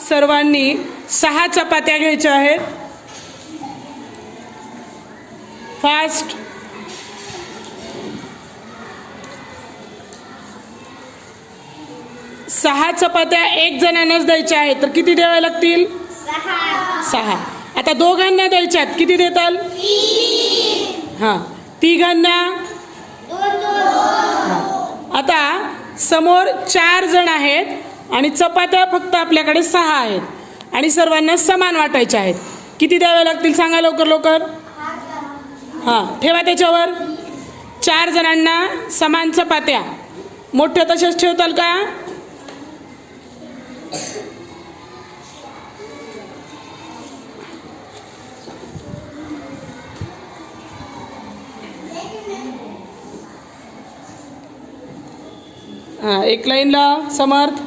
सर्वांनी 6 चपात्या घ्यायच्या आहेत. फास्ट. 6 चपात्या एक जणांनाच द्यायच्या आहेत, तर किती द्याव्या लागतील? 6. आता दोघांना द्यायच्यात, किती देताल? 3. हां. तिघांना? 2. आता समोर 4 जण आहेत आणि चपात्या फक्त आपल्याकडे 6 आहेत आणि सर्वांना समान वाटायच्या आहेत. किती द्याव्या लागतील सांगा लवकर लवकर. हां, ठेवा त्याच्यावर. 4 जणांना समान चपात्या. मोठ्या तशाच ठेवताल का? हां, एक लाईनला समर्थ.